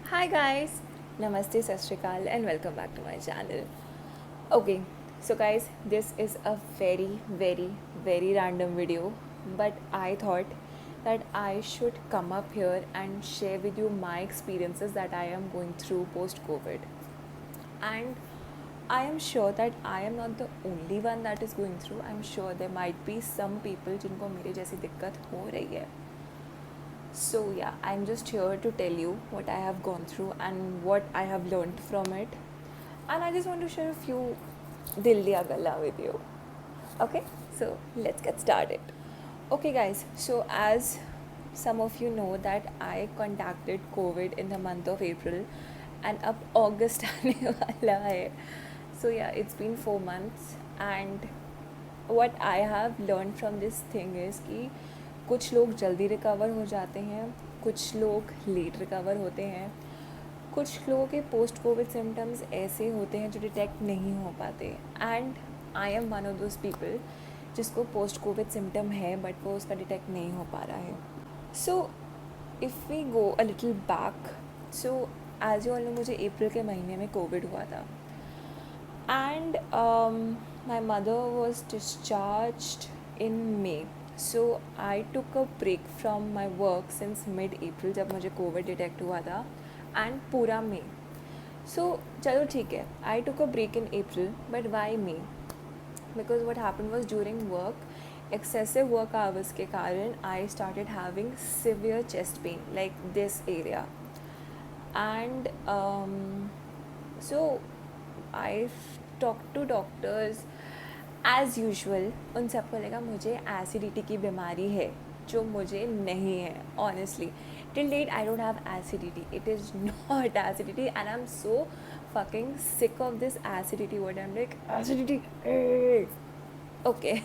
Hi guys, Namaste, Sat Shri Akal, and welcome back to my channel. Okay, so guys, this is a very random video, but I thought that I should come up here and share with you my experiences that I am going through post COVID. And I am sure that I am not the only one that is going through. I'm sure there might be some people जिनको मेरे जैसी दिक्कत हो रही है. So, yeah, I'm just here to tell you what I have gone through and what I have learned from it. And I just want to share a few Dil Diya Galla with you. Okay, so let's get started. Okay, guys, so as some of you know that I contacted COVID in the month of April and अब August आने वाला है. So yeah, it's been 4 months and what I have learned from this thing is कि कुछ लोग जल्दी recover हो जाते हैं, कुछ लोग लेट रिकवर होते हैं, कुछ लोगों के पोस्ट कोविड सिम्टम्स ऐसे होते हैं जो डिटेक्ट नहीं हो पाते. And I am one of those people जिसको पोस्ट कोविड सिम्टम है बट वो उसका डिटेक्ट नहीं हो पा रहा है. So if we go a little back, so as you all know मुझे अप्रैल के महीने में कोविड हुआ था. And my mother was discharged in May. So I took a break from my work since mid-April जब मुझे कोविड डिटेक्ट हुआ था and पूरा May. So चलो ठीक है, I took a break in April, but why May? Because what happened was during work, excessive work hours के कारण I started having severe chest pain like this area. And so I talked to doctors as usual. उन सबको लगा मुझे acidity की बीमारी है जो मुझे नहीं है. Honestly, till date I don't have acidity. It is not acidity and I'm so fucking sick of this acidity word. I'm like, acidity, okay.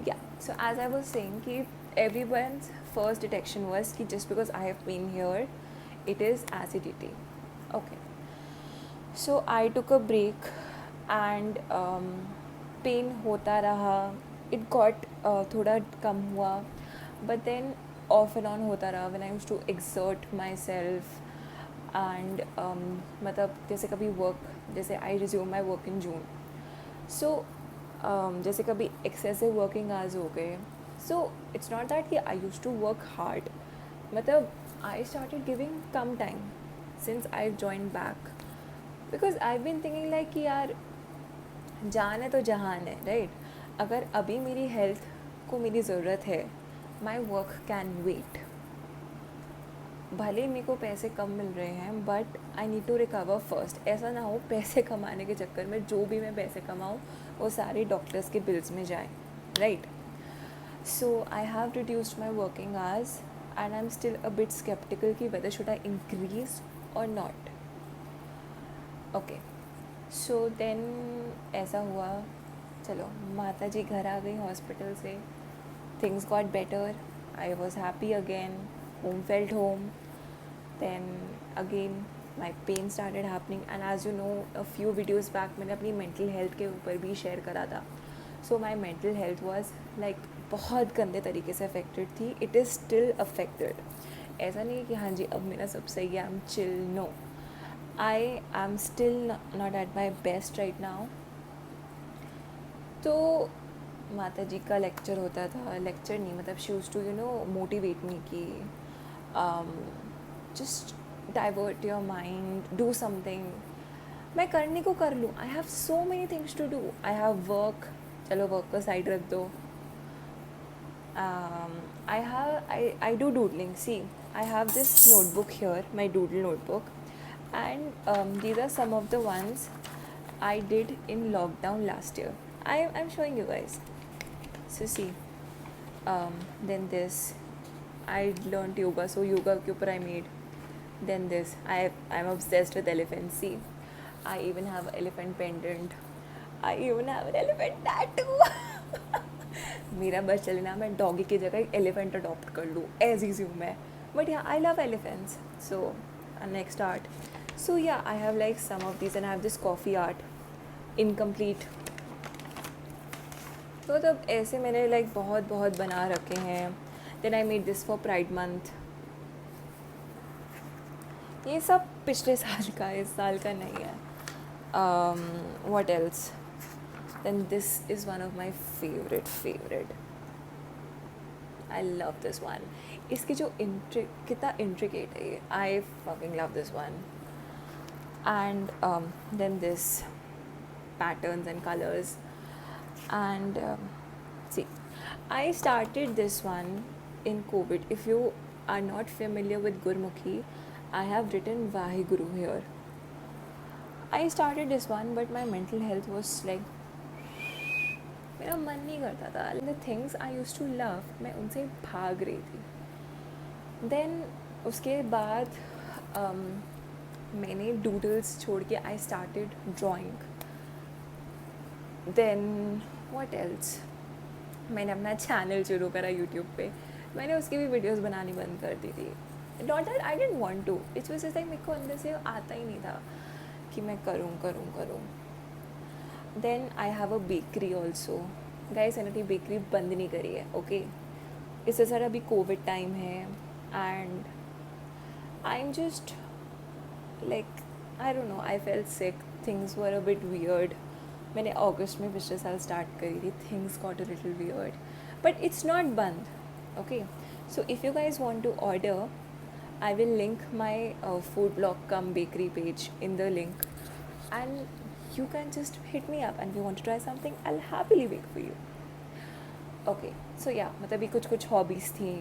Yeah, so as I was saying कि everyone's first detection was कि just because I have been here it is acidity. Okay, so I took a break and pain होता रहा. It got थोड़ा कम हुआ but then off and on होता रहा when I used to exert myself. And मतलब जैसे कभी वर्क, जैसे I resume my work in जून. सो जैसे कभी एक्सेसिव वर्किंग आवर्स हो गए. सो इट्स नॉट दैट कि I used to work hard, मतलब आई स्टार्टेड गिविंग कम time since I join back. Because I been thinking like कि यार जान है तो जहान है, राइट. अगर अभी मेरी हेल्थ को मेरी ज़रूरत है, माई वर्क कैन वेट. भले मेरे को पैसे कम मिल रहे हैं but I need to recover first. ऐसा ना हो पैसे कमाने के चक्कर में जो भी मैं पैसे कमाऊँ वो सारे डॉक्टर्स के बिल्स में जाए, right. So I have reduced my working hours and I am still a bit sceptical कि वेदर शुड आई इंक्रीज और नॉट. ओके, सो देन ऐसा हुआ, चलो माता जी घर आ गई हॉस्पिटल से. Things got better. I was happy again. Home felt home. Then again my pain started happening and as you know a few videos back मैंने अपनी मेंटल हेल्थ के ऊपर भी शेयर करा था. So my mental health was like बहुत गंदे तरीके से अफेक्टेड थी. It is still affected. ऐसा नहीं है कि हाँ जी अब मेरा सब सही है, I am chill. No, I am still not at my best right now. तो माता जी का लेक्चर होता था, लेक्चर नहीं मतलब she used to you know motivate me कि just divert your mind, do something. मैं करने को कर लूँ. I have so many things to do. I have work, चलो वर्क को साइड रख दो. I do doodling. See, I have this notebook here, my doodle notebook, and these are some of the ones I did in lockdown last year. I'm showing you guys. So see, then this, I learned yoga, so yoga के ऊपर I made. Then this, I'm obsessed with elephants. See, I even have elephant pendant. I even have an elephant tattoo. मेरा बस चले ना मैं doggy की जगह एक एलिफेंट अडॉप्ट कर लूँ, एज हूँ मैं. But yeah I love elephants. So next art. So yeah I have like some of this and I have this coffee art incomplete. तो तब ऐसे मैंने लाइक बहुत बहुत बना रखे हैं. Then I made this for pride month. ये सब पिछले साल का, इस साल का नहीं है. What else? Then this is one of my favorite. I love this one. इसकी जो कितना intricate है ये. I fucking love this one. And then this patterns and colors. And see, I started this one in COVID. If you are not familiar with Gurmukhi, I have written Vaheguru here. I started this one, but my mental health was like, मेरा मन नहीं करता था. The things I used to love, मैं उनसे भाग रही थी. Then उसके बाद मैंने doodles छोड़ के I started drawing. Then what else? मैंने अपना चैनल शुरू करा यूट्यूब पे. मैंने उसकी भी वीडियोस बनानी बंद कर दी थी. Not that I didn't want to. It was just like मेरे को अंदर से आता ही नहीं था कि मैं करूँ. Then I have a bakery also. Guys, मैंने अपनी बेकरी बंद नहीं करी है, okay? इससे सर अभी कोविड टाइम है and I'm just like, I don't know, I felt sick. Things were a bit weird. मैंने अगस्त में पिछले साल स्टार्ट करी थी. Things got a little weird. But it's not बंद, okay? So if you guys want to order, I will link my food blog cum bakery page in the link. And you can just hit me up, and if you want to try something, I'll happily bake for you. Okay, so yeah, मतलब ये कुछ hobbies थी.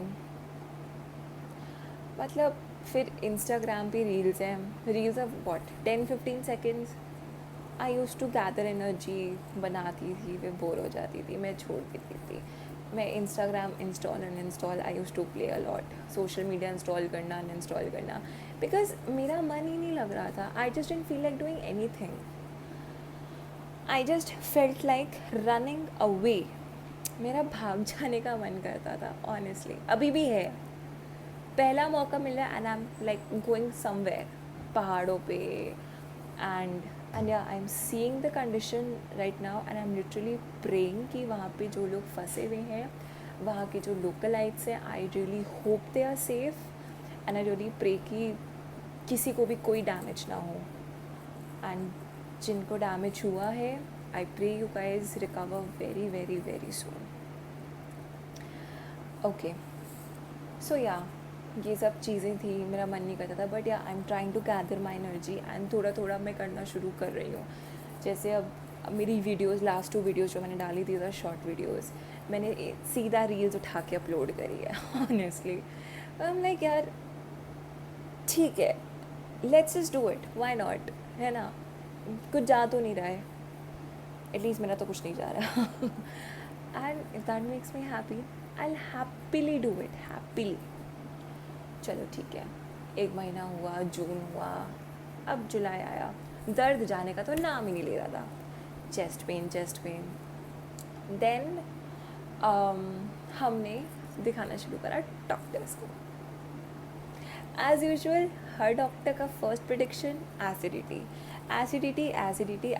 मतलब फिर Instagram पे reels हैं. Reels of what 10-15 seconds. I use to gather energy. बनाती थी, फिर बोर हो जाती थी, मैं छोड़ देती थी. मैं Instagram install uninstall, I use to play a lot. Social media install करना अनइंस्टॉल करना, बिकॉज मेरा मन ही नहीं लग रहा था. I just didn't feel like doing anything. I just felt like running away. मेरा भाग जाने का मन करता था, ऑनेस्टली. अभी भी है. पहला मौका मिल रहा है and I am like going somewhere, पहाड़ों पे. एंड या I am seeing the condition right now and I am literally praying कि वहाँ पे जो लोग फंसे हुए हैं, वहाँ के जो लोकलाइट्स हैं, I really hope they are safe. And I really pray कि किसी को भी कोई डैमेज ना हो. एंड जिनको डैमेज हुआ है, I pray you guys recover very soon. Okay, so yeah ये सब चीज़ें थी. मेरा मन नहीं करता था, but yeah I am trying to gather my energy and थोड़ा मैं करना शुरू कर रही हूँ. जैसे अब मेरी वीडियोस, लास्ट 2 वीडियोस जो मैंने डाली थी, शॉर्ट वीडियोस, मैंने सीधा रील्स उठा के अपलोड करी है. ऑनेस्टली आई एम लाइक, यार ठीक है, let's just do it, why not, है ना. कुछ जा तो नहीं रहा है, एटलीस्ट मेरा तो कुछ नहीं जा रहा. And if that makes me happy, I will happily do it, happily. चलो ठीक है, 1 महीना हुआ, जून हुआ, अब जुलाई आया. दर्द जाने का तो नाम ही नहीं ले रहा था. Chest pain. देन हमने दिखाना शुरू करा डॉक्टर्स को. एज यूजुअल हर डॉक्टर का फर्स्ट प्रेडिक्शन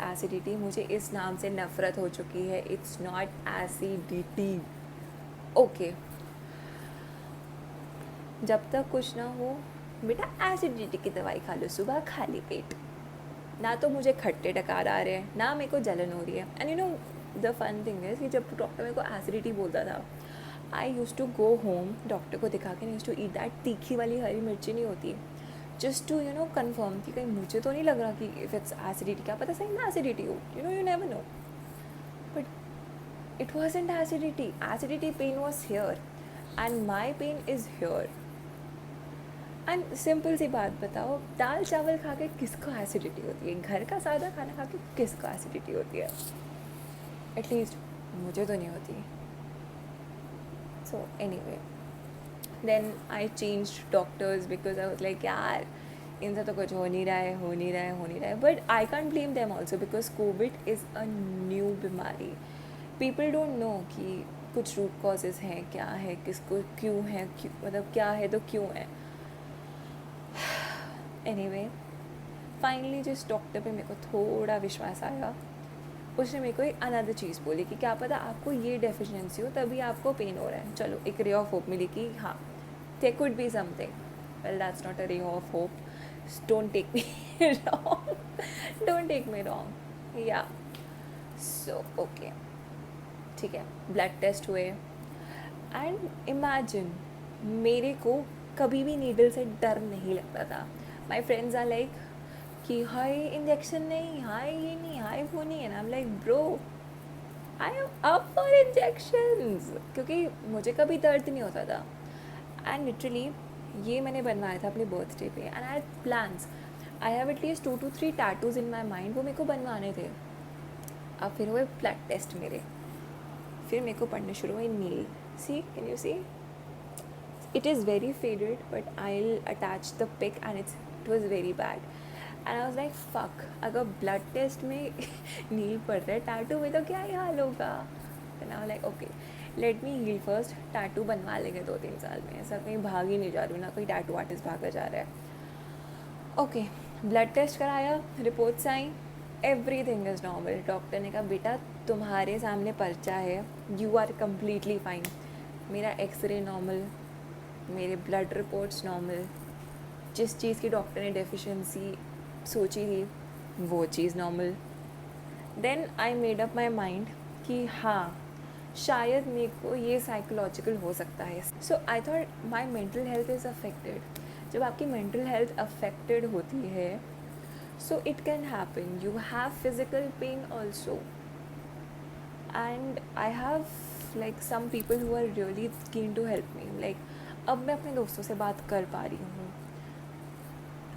एसिडिटी. मुझे इस नाम से नफ़रत हो चुकी है. It's not acidity, okay. जब तक कुछ ना हो, बेटा एसिडिटी की दवाई खा लो सुबह खाली पेट. ना तो मुझे खट्टे डकार आ रहे हैं, ना मेरे को जलन हो रही है. And you know the fun thing is कि जब डॉक्टर मेरे को एसिडिटी बोलता था, I use to go home, doctor को दिखा के, यूज़ टू ईट दैट तीखी वाली हरी मिर्ची नहीं होती, जस्ट टू कन्फर्म कि कहीं मुझे तो नहीं लग रहा कि इफ़ इट्स एसिडिटी. क्या पता सही ना एसिडिटी हो, you never know. But it wasn't acidity. Acidity pain was here and my pain is here. And simple सी बात बताओ, दाल चावल खा के किसको एसिडिटी होती है? घर का सादा खाना खा के किसको एसिडिटी होती है? एटलीस्ट मुझे तो नहीं होती. So anyway, then I change doctors because I was like, यार इनसे तो कुछ हो नहीं रहा है. But I can't blame them also because covid is a new बीमारी. पीपल डोंट नो कि कुछ रूट कॉजेज़ हैं, क्या है, किसको क्यों है, मतलब क्या है तो क्यों है. एनीवे, फाइनली जिस डॉक्टर पे मेरे को थोड़ा विश्वास आया, उसने मेरे को एक अनदर चीज़ बोली कि क्या पता आपको ये डेफिशिएंसी हो तभी आपको पेन हो रहा है. चलो एक रे ऑफ होप मिली कि हाँ, there could be something. Well that's not a ray of hope. don't take me wrong, don't take me wrong, yeah. So okay, ठीक है, ब्लड टेस्ट हुए एंड इमेजिन मेरे को कभी भी नीडल से डर नहीं लगता था. माई फ्रेंड्स आर लाइक कि हाय इंजेक्शन नहीं, हाय ये नहीं, हाय वो नहीं, and I am like bro I am up for injections, क्योंकि मुझे कभी दर्द नहीं होता था. एंड लिटरली ये मैंने बनवाया था अपने बर्थडे पे and I had plans. I have at least 2 to 3 tattoos in my mind, वो मेरे को बनवाने थे. अब फिर हुए ब्लड टेस्ट मेरे, फिर मेरे को पढ़ने शुरू हुए Neel. See, can you see, it is very faded but I'll attach the pic and it was very bad and I was like fuck, अगर blood test में नील पड़ रहा है, टैटू में तो क्या ही हाल होगा. then I was like okay, let me heal first. Tattoo बनवा लेंगे 2-3 साल में, ऐसा कहीं भाग ही नहीं जा रही हूँ ना, कोई टैटू आर्टिस्ट भागा जा रहा है. ओके, ब्लड टेस्ट कराया, रिपोर्ट्स आई, एवरीथिंग इज़ नॉर्मल. डॉक्टर ने कहा बेटा तुम्हारे सामने पर्चा है, यू आर कम्प्लीटली फाइन. मेरा एक्सरे नॉर्मल, मेरे ब्लड रिपोर्ट्स नॉर्मल, जिस चीज़ की डॉक्टर ने डेफिशिएंसी सोची थी वो चीज़ normal. Then I made up my mind कि हाँ शायद मेरे को ये साइकोलॉजिकल हो सकता है. So I thought my mental health is affected. जब आपकी मेंटल हेल्थ अफेक्टेड होती है so it can happen. You have physical pain also and I have like some people who are really keen to help me. Like अब मैं अपने दोस्तों से बात कर पा रही हूँ.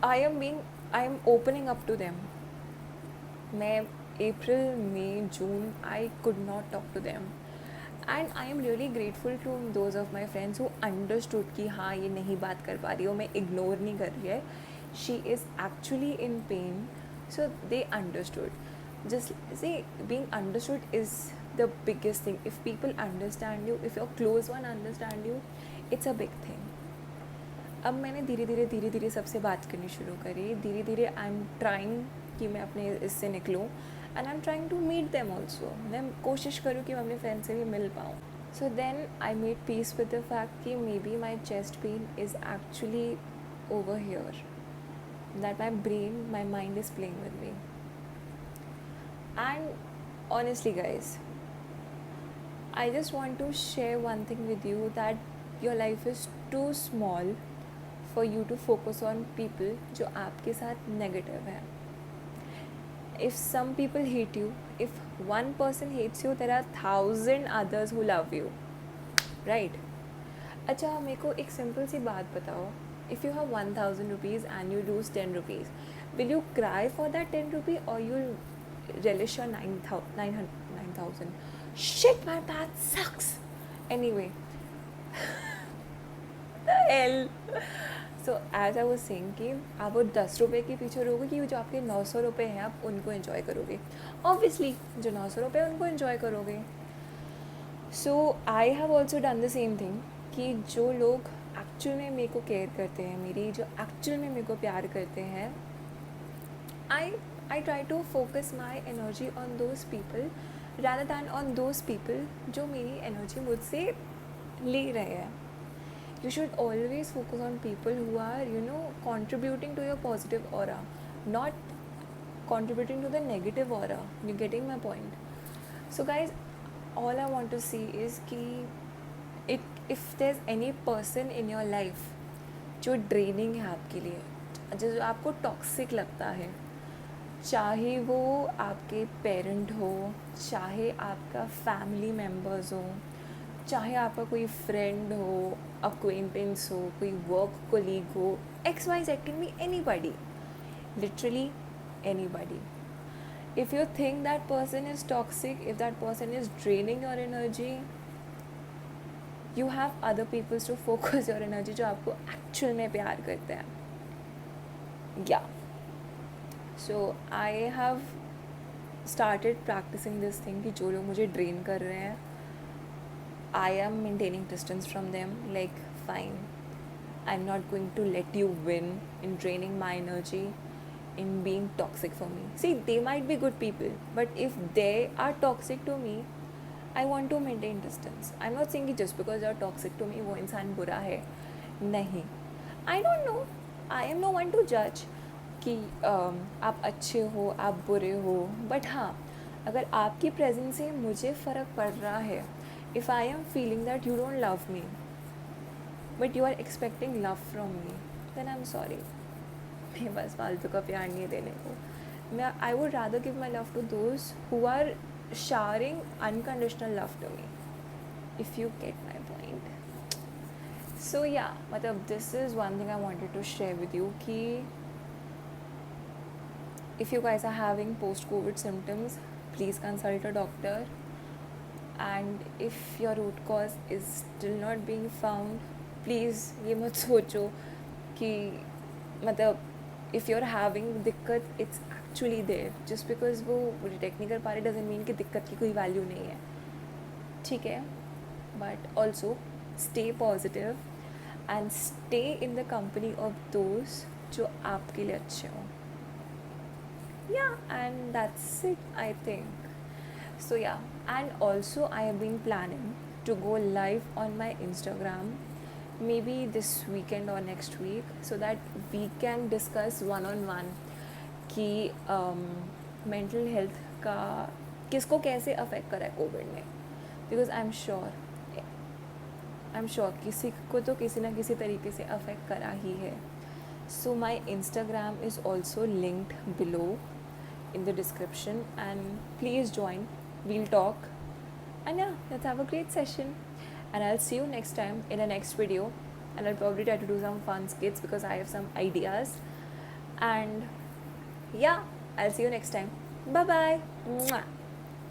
I am opening up to them. मैं अप्रैल, मई, जून I could not talk to them and I am really grateful to those of my friends who understood कि हाँ ये नहीं बात कर पा रही हो, मैं इग्नोर नहीं कर रही है, she is actually in pen. So they understood. just see, being understood is the biggest thing. If people understand you, if your close one understand you, it's a big thing. अब मैंने धीरे धीरे सबसे बात करनी शुरू करी. धीरे धीरे आई एम ट्राइंग कि मैं अपने इससे निकलूँ and I am trying to meet them also. मैं कोशिश करूँ कि मैं अपने फ्रेंड से भी मिल पाऊँ. So then I made peace with the fact कि maybe my chest pain is actually over here, that my brain, my mind is playing with me. And honestly guys, I just want to share one thing with you, that your life is too small for you to focus on people जो आपके साथ negative है. If some people hate you, if one person hates you, there are 1,000 others who love you, right? अच्छा मेरे को एक simple सी बात बताओ. If you have 1,000 rupees and you lose 10 rupees, will you cry for that 10 rupee or you'll relish your 9,000? Shit, my math sucks. Anyway, the hell. So as I was saying कि आप वो 10 रुपये के पीछे रहोगे कि जो आपके 900 रुपये हैं आप उनको enjoy करोगे. Obviously जो 900 रुपये उनको enjoy करोगे. So I have also done the same thing कि जो लोग एक्चुअल में मेरे को केयर करते हैं, मेरी जो एक्चुअल में मेरे को प्यार करते हैं, I try to focus my energy on those people rather than on those people जो मेरी energy मुझसे ले रहे हैं. You should always focus on people who are, you know, contributing to your positive aura, not contributing to the negative aura. You getting my point? So guys, all I want to see is कि if there's any person in your life जो draining है आपके लिए, जो आपको toxic लगता है, चाहे वो आपके पेरेंट हो, चाहे आपका फैमिली मेम्बर्स हो, चाहे आपका कोई फ्रेंड हो, अक्वेंटेंस हो, कोई वर्क कोलीग हो, XYZ, can be anybody, literally anybody. If you think that person is toxic, if that person is draining your energy, you have other people to focus your energy जो आपको actual में प्यार करते हैं. Yeah. So I have started practicing this thing कि जो लोग मुझे ड्रेन कर रहे हैं, I am maintaining distance from them. Like fine, I'm not going to let you win in draining my energy, in being toxic for me. See, they might be good people, but if they are toxic to me, I want to maintain distance. I'm not saying कि just because they are toxic to me वो इंसान बुरा है, नहीं. I don't know, I am no one to judge. कि आप अच्छे हो, आप बुरे हो, बट हाँ, अगर आपकी प्रेजेंस से मुझे फ़र्क पड़ रहा है, if I am feeling that you don't love me but you are expecting love from me, then I am sorry, मेरे पास फालतू का प्यार नहीं है देने को. मैं I would rather give my love to those who are sharing unconditional love to me, if you get my point. So yeah, मतलब this is one thing I wanted to share with you कि if you guys are having post-COVID symptoms, please consult a doctor. And if your root cause is still not being found, please ये मत सोचो कि मतलब if you're having दिक्कत, it's actually there. Just because वो detect नहीं कर पा रहे doesn't mean कि दिक्कत की कोई वैल्यू नहीं है, ठीक है. But also stay positive and stay in the company of those जो आपके लिए अच्छे हों. Yeah, and that's it, I think. So yeah, and also I have been planning to go live on my Instagram maybe this weekend or next week, so that we can discuss one on one कि mental health का किसको कैसे affect करा है Covid ने, because I am sure किसी को तो किसी ना किसी तरीके से अफेक्ट करा ही है. So my Instagram is also linked below in the description, and please join, we'll talk, and yeah, let's have a great session. And I'll see you next time in the next video, and I'll probably try to do some fun skits because I have some ideas. And yeah, I'll see you next time. Bye bye. Mwah.